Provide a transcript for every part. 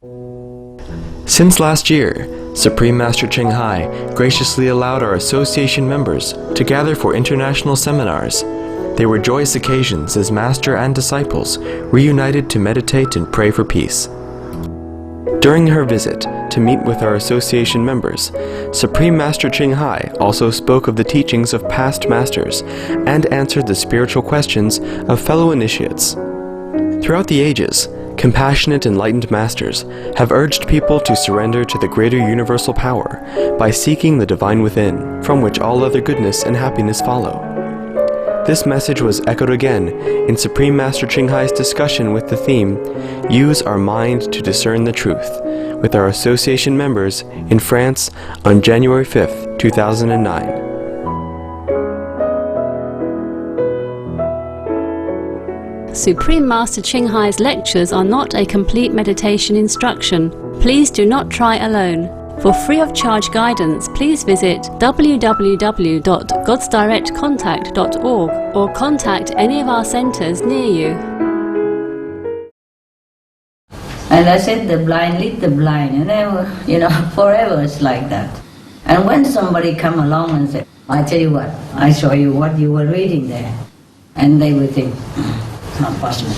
Since last year, Supreme Master Ching Hai graciously allowed our association members to gather for international seminars. They were joyous occasions as Master and disciples reunited to meditate and pray for peace. During her visit to meet with our association members, Supreme Master Ching Hai also spoke of the teachings of past masters and answered the spiritual questions of fellow initiates. Throughout the ages, compassionate enlightened masters have urged people to surrender to the greater universal power by seeking the divine within, from which all other goodness and happiness follow. This message was echoed again in Supreme Master Ching Hai's discussion with the theme, Use Our Mind to Discern the Truth, with our association members in France on January 5th, 2009. Supreme Master Ching Hai's lectures are not a complete meditation instruction. Please do not try alone. For free of charge guidance, please visit www.godsdirectcontact.org or contact any of our centers near you. And I said the blind lead the blind, and then, forever it's like that. And when somebody come along and say, I tell you what, I show you what you were reading there, and they would think, it's not possible.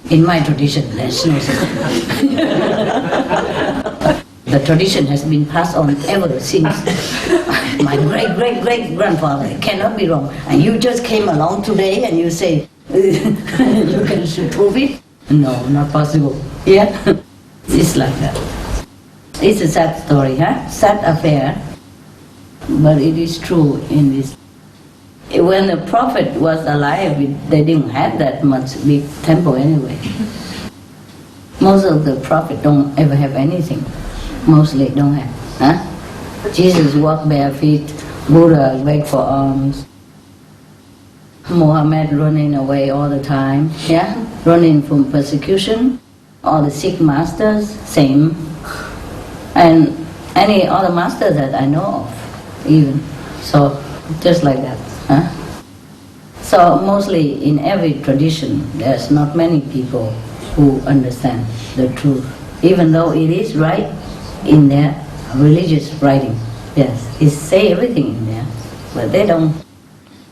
In my tradition, there's no such thing. The tradition has been passed on ever since my great-great-great-grandfather. It cannot be wrong. And you just came along today and you say, you can prove it? No, not possible. Yeah? It's like that. It's a sad story, huh? Sad affair. But it is true in this. When the prophet was alive, they didn't have that much big temple anyway. Most of the prophet don't ever have anything. Mostly don't have. Huh? Jesus walked bare feet, Buddha begged for alms, Muhammad running away all the time, yeah? Running from persecution. All the Sikh masters, same. And any other master that I know of, even. So, just like that. Huh? So mostly in every tradition, there's not many people who understand the truth, even though it is right in their religious writing. Yes, it say everything in there, but they don't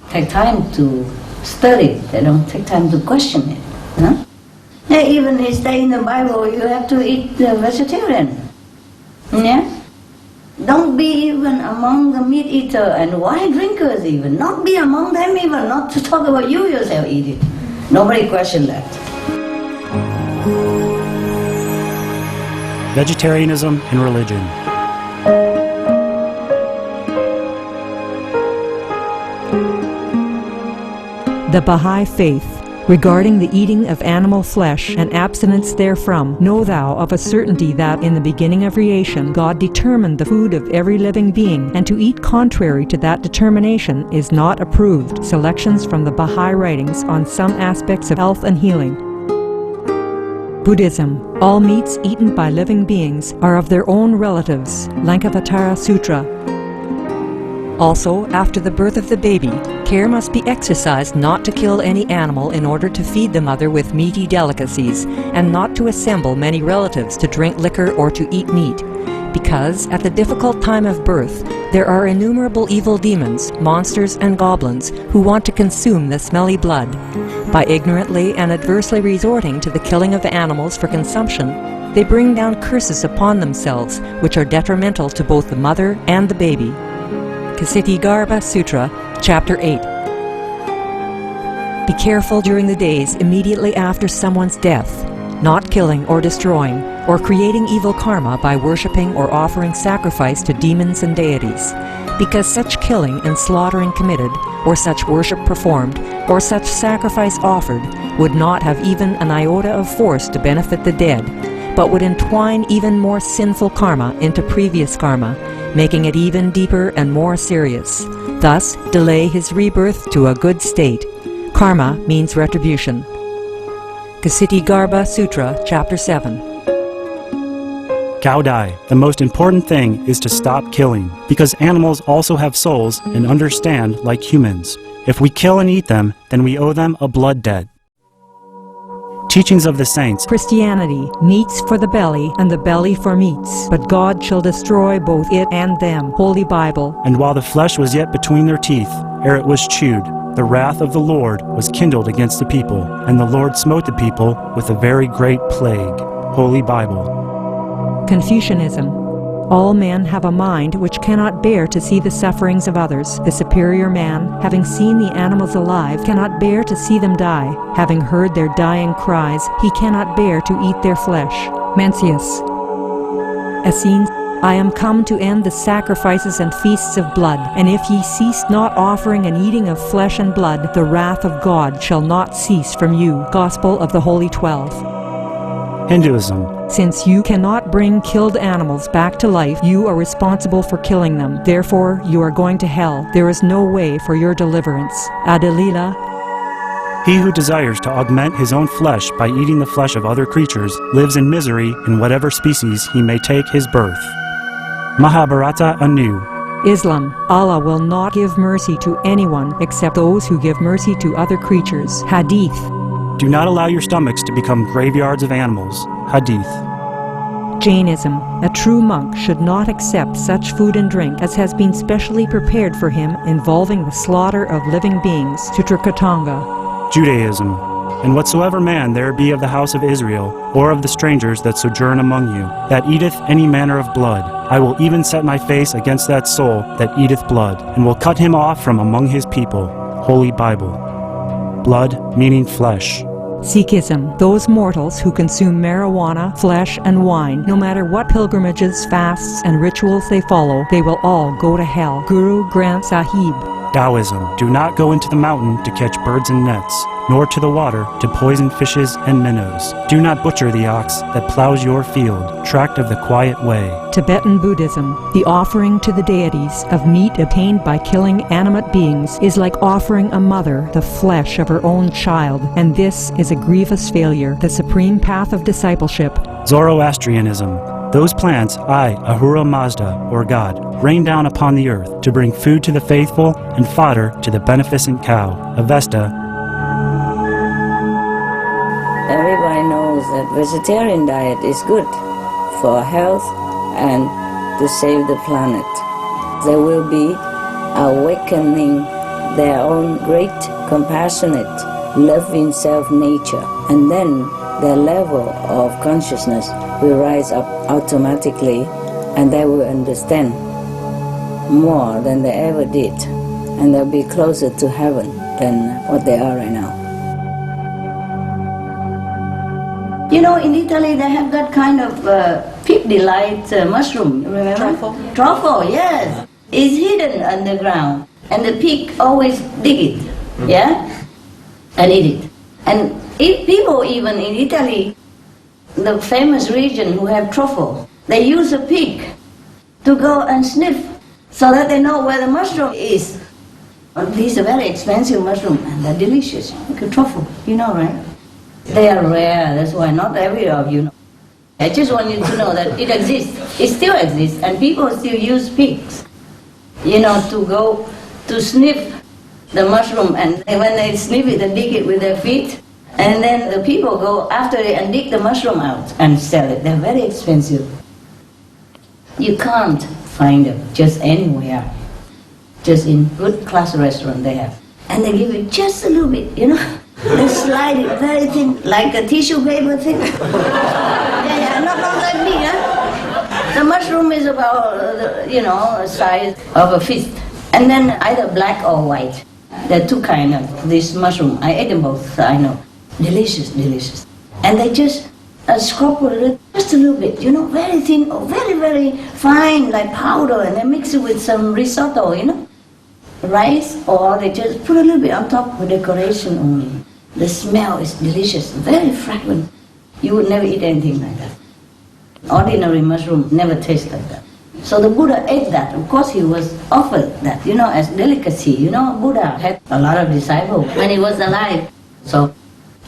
take time to study. They don't take time to question it. Huh? Yeah, even it say in the Bible, you have to eat vegetarian. Yeah. Don't be even among the meat eater and wine drinkers even. Not be among them even, not to talk about you yourself eat it. Nobody question that. Vegetarianism and religion. The Baha'i Faith. Regarding the eating of animal flesh and abstinence therefrom, know thou of a certainty that in the beginning of creation God determined the food of every living being, and to eat contrary to that determination is not approved. Selections from the Baha'i writings on some aspects of health and healing. Buddhism. All meats eaten by living beings are of their own relatives. Lankavatara Sutra. Also, after the birth of the baby, care must be exercised not to kill any animal in order to feed the mother with meaty delicacies, and not to assemble many relatives to drink liquor or to eat meat, because at the difficult time of birth there are innumerable evil demons, monsters and goblins who want to consume the smelly blood. By ignorantly and adversely resorting to the killing of animals for consumption, they bring down curses upon themselves which are detrimental to both the mother and the baby. Ksitigarbha Sutra, Chapter 8. Be careful during the days immediately after someone's death, not killing or destroying, or creating evil karma by worshipping or offering sacrifice to demons and deities, because such killing and slaughtering committed, or such worship performed, or such sacrifice offered, would not have even an iota of force to benefit the dead, but would entwine even more sinful karma into previous karma, making it even deeper and more serious, thus delay his rebirth to a good state. Karma means retribution. Ksitigarbha Sutra, Chapter 7. Gaudai, the most important thing is to stop killing, because animals also have souls and understand like humans. If we kill and eat them, then we owe them a blood debt. Teachings of the Saints. Christianity, meats for the belly, and the belly for meats. But God shall destroy both it and them. Holy Bible. And while the flesh was yet between their teeth, ere it was chewed, the wrath of the Lord was kindled against the people, and the Lord smote the people with a very great plague. Holy Bible. Confucianism. All men have a mind which cannot bear to see the sufferings of others. The superior man, having seen the animals alive, cannot bear to see them die. Having heard their dying cries, he cannot bear to eat their flesh. Mencius. Essenes. I am come to end the sacrifices and feasts of blood, and if ye cease not offering and eating of flesh and blood, the wrath of God shall not cease from you. Gospel of the Holy 12. Hinduism. Since you cannot bring killed animals back to life, you are responsible for killing them. Therefore, you are going to hell. There is no way for your deliverance. Adelila. He who desires to augment his own flesh by eating the flesh of other creatures lives in misery in whatever species he may take his birth. Mahabharata anew. Islam. Allah will not give mercy to anyone except those who give mercy to other creatures. Hadith. Do not allow your stomachs to become graveyards of animals. Hadith. Jainism. A true monk should not accept such food and drink as has been specially prepared for him involving the slaughter of living beings. Sutrakatanga. Judaism. And whatsoever man there be of the house of Israel, or of the strangers that sojourn among you, that eateth any manner of blood, I will even set my face against that soul that eateth blood, and will cut him off from among his people. Holy Bible. Blood meaning flesh. Sikhism. Those mortals who consume marijuana, flesh, and wine, no matter what pilgrimages, fasts, and rituals they follow, they will all go to hell. Guru Granth Sahib. Taoism. Do not go into the mountain to catch birds and nets, nor to the water to poison fishes and minnows. Do not butcher the ox that plows your field, tract of the quiet way. Tibetan Buddhism. The offering to the deities of meat obtained by killing animate beings is like offering a mother the flesh of her own child, and this is a grievous failure. The supreme path of discipleship. Zoroastrianism. Those plants I, Ahura Mazda, or God, rain down upon the earth to bring food to the faithful and fodder to the beneficent cow. Avesta. Everybody knows that vegetarian diet is good for health and to save the planet. They will be awakening their own great, compassionate, loving self-nature, and then their level of consciousness will rise up automatically, and they will understand more than they ever did, and they'll be closer to heaven than what they are right now. You know, in Italy they have that kind of pig delight mushroom, remember? Truffle. Truffle, yes. It's hidden underground, and the pig always dig it, yeah, and eat it. And if people even in Italy, the famous region who have truffle, they use a pig to go and sniff so that they know where the mushroom is. These are very expensive mushrooms, and they're delicious. Like a truffle, you know, right? They are rare, that's why not every of you know. I just want you to know that it exists. It still exists, and people still use pigs, you know, to go to sniff the mushroom, and when they sniff it, they dig it with their feet, and then the people go after it and dig the mushroom out and sell it. They're very expensive. You can't find them just anywhere. Just in good class restaurant they have. And they give it just a little bit, you know. They slide it very thin, like a tissue paper thing. yeah, not like me, huh? The mushroom is about, you know, the size of a fist. And then either black or white. There are two kinds of this mushroom. I ate them both, so I know. Delicious, delicious. And they just scrape it just a little bit, you know, very thin, or very, very fine, like powder, and they mix it with some risotto, you know, rice, or they just put a little bit on top for decoration only. The smell is delicious, very fragrant. You would never eat anything like that. Ordinary mushroom never tastes like that. So the Buddha ate that. Of course, he was offered that, you know, as delicacy. You know, Buddha had a lot of disciples when he was alive. So,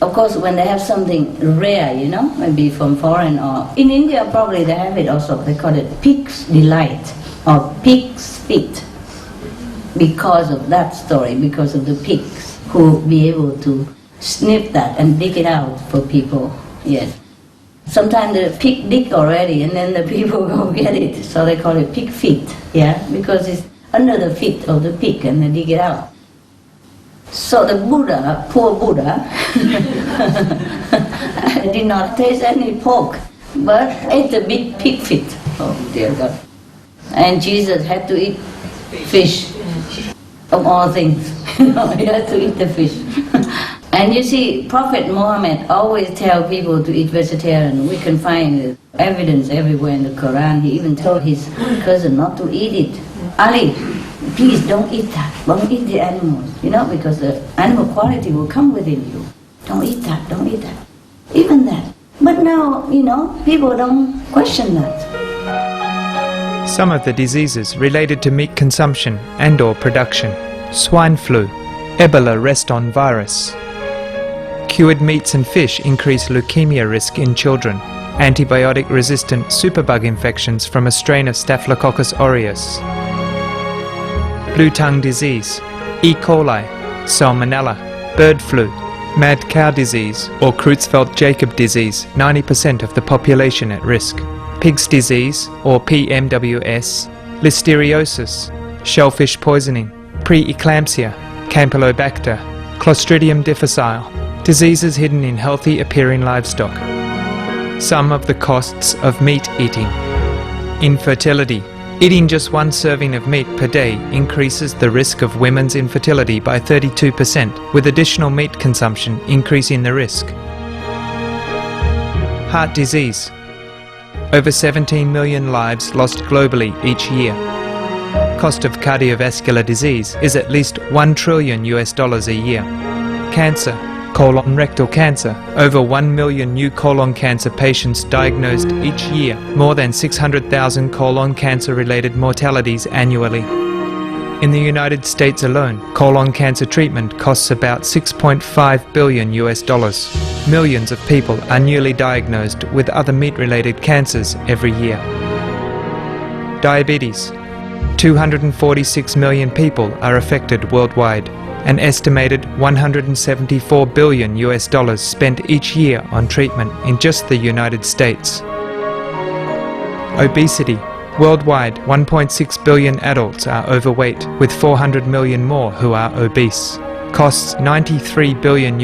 of course, when they have something rare, you know, maybe from foreign or... In India, probably they have it also. They call it pig's delight or pig's feet. Because of that story, because of the pigs who be able to snip that and dig it out for people. Yes. Sometimes the pig dig already and then the people go get it. So they call it pig feet, yeah, because it's under the feet of the pig and they dig it out. So the Buddha, poor Buddha, did not taste any pork, but ate the big pig feet. Oh dear God. And Jesus had to eat fish, of all things. He had to eat the fish. And you see, Prophet Muhammad always tell people to eat vegetarian. We can find evidence everywhere in the Quran. He even told his cousin not to eat it. Ali, please don't eat that. Don't eat the animals, because the animal quality will come within you. Don't eat that, don't eat that. Even that. But now, people don't question that. Some of the diseases related to meat consumption and/or production: swine flu, Ebola reston virus. Cured meats and fish increase leukemia risk in children. Antibiotic-resistant superbug infections from a strain of Staphylococcus aureus. Blue tongue disease, E. coli, salmonella, bird flu, mad cow disease or Creutzfeldt-Jakob disease, 90% of the population at risk. Pig's disease or PMWS, listeriosis, shellfish poisoning, preeclampsia, Campylobacter, Clostridium difficile, diseases hidden in healthy appearing livestock. Some of the costs of meat eating. Infertility. Eating just one serving of meat per day increases the risk of women's infertility by 32%, with additional meat consumption increasing the risk. Heart disease. Over 17 million lives lost globally each year. Cost of cardiovascular disease is at least $1 trillion a year. Cancer. Colon rectal cancer. Over 1 million new colon cancer patients diagnosed each year, more than 600,000 colon cancer-related mortalities annually. In the United States alone, colon cancer treatment costs about $6.5 billion. Millions of people are newly diagnosed with other meat-related cancers every year. Diabetes. 246 million people are affected worldwide. An estimated $174 billion spent each year on treatment in just the United States. Obesity. Worldwide, 1.6 billion adults are overweight, with 400 million more who are obese. Costs $93 billion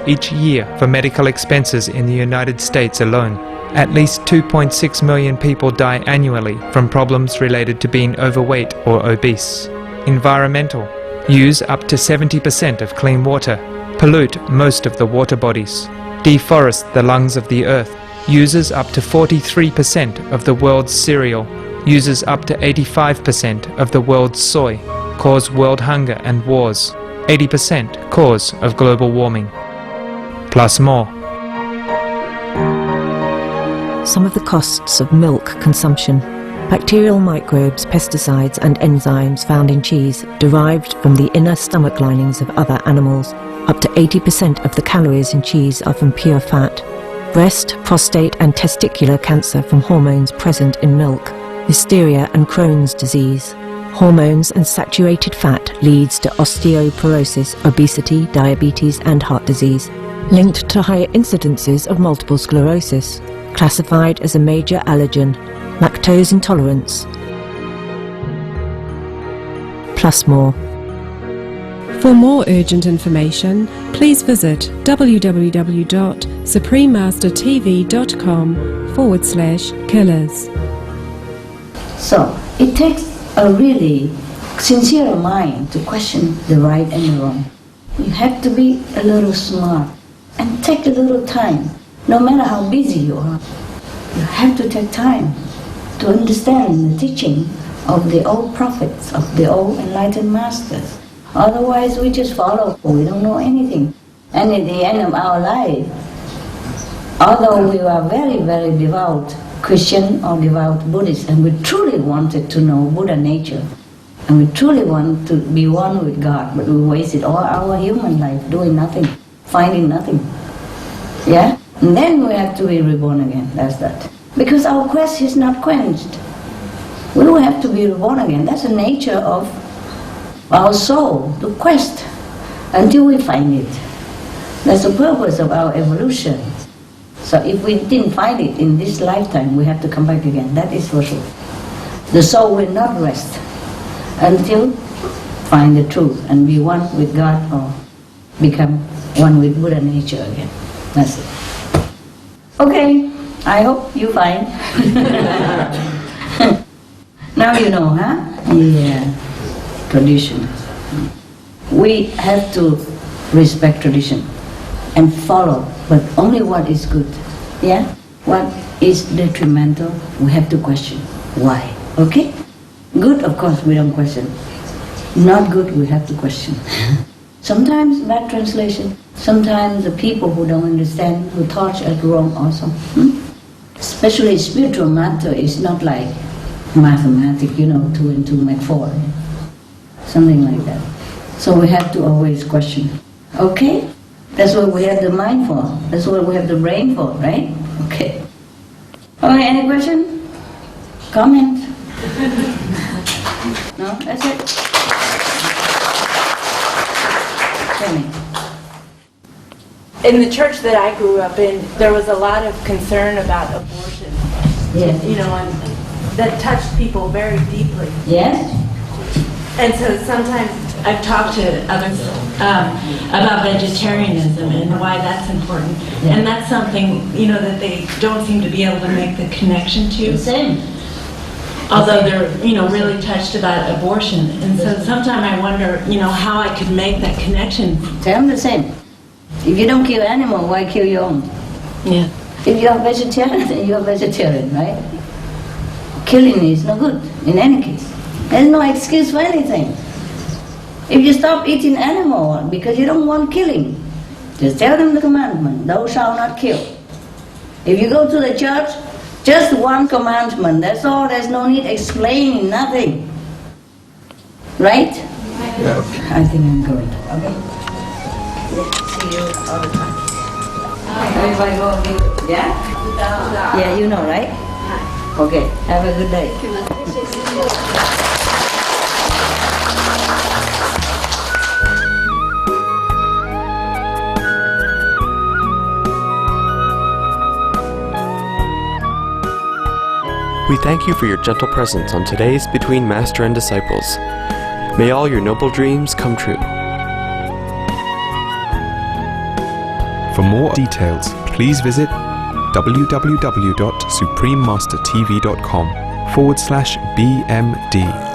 each year for medical expenses in the United States alone. At least 2.6 million people die annually from problems related to being overweight or obese. Environmental. Use up to 70% of clean water. Pollute most of the water bodies. Deforest the lungs of the earth. Uses up to 43% of the world's cereal. Uses up to 85% of the world's soy. Cause world hunger and wars. 80% cause of global warming. Plus more. Some of the costs of milk consumption. Bacterial microbes, pesticides and enzymes found in cheese derived from the inner stomach linings of other animals. Up to 80% of the calories in cheese are from pure fat. Breast, prostate and testicular cancer from hormones present in milk. Hysteria and Crohn's disease. Hormones and saturated fat leads to osteoporosis, obesity, diabetes and heart disease. Linked to higher incidences of multiple sclerosis. Classified as a major allergen. Lactose intolerance. Plus more. For more urgent information, please visit www.suprememastertv.com/killers. So, it takes a really sincere mind to question the right and the wrong. You have to be a little smart and take a little time. No matter how busy you are, you have to take time to understand the teaching of the old prophets, of the old enlightened masters. Otherwise, we just follow. We don't know anything. And at the end of our life, although we are very, very devout Christian or devout Buddhist, and we truly wanted to know Buddha nature, and we truly want to be one with God, but we wasted all our human life doing nothing, finding nothing. Yeah? And then we have to be reborn again. That's that. Because our quest is not quenched. We will have to be reborn again. That's the nature of our soul, the quest, until we find it. That's the purpose of our evolution. So if we didn't find it in this lifetime, we have to come back again. That is for sure. The soul will not rest until find the truth and be one with God or become one with Buddha nature again. That's it. Okay, I hope you find. Now you know, huh? Yeah, tradition. We have to respect tradition and follow, but only what is good. Yeah? What is detrimental, we have to question. Why? Okay? Good, of course, we don't question. Not good, we have to question. Sometimes bad translation. Sometimes the people who don't understand, who taught us wrong also. Especially spiritual matter is not like mathematics, 2 and 2 make 4. Something like that. So we have to always question. Okay? That's what we have the mind for. That's what we have the brain for, right? Okay. Okay, any question? Comment? No? That's it? Tell me. In the church that I grew up in, there was a lot of concern about abortion. Yes. And that touched people very deeply. Yes? And so sometimes I've talked to others about vegetarianism and why that's important. Yeah. And that's something, that they don't seem to be able to make the connection to. The same. Although they're, really touched about abortion. And so sometimes I wonder, how I could make that connection. Tell them the same. If you don't kill animal, why kill your own? Yeah. If you are vegetarian, then you are vegetarian, right? Killing is no good, in any case. There's no excuse for anything. If you stop eating animal because you don't want killing, just tell them the commandment, thou shalt not kill. If you go to the church, just one commandment, that's all, there's no need explaining, nothing. Right? Yeah. I think I'm going. Okay? See you all the time. Everybody go, yeah? Yeah, you know, right? Okay, have a good day. We thank you for your gentle presence on today's Between Master and Disciples. May all your noble dreams come true. For more details, please visit www.suprememastertv.com/BMD.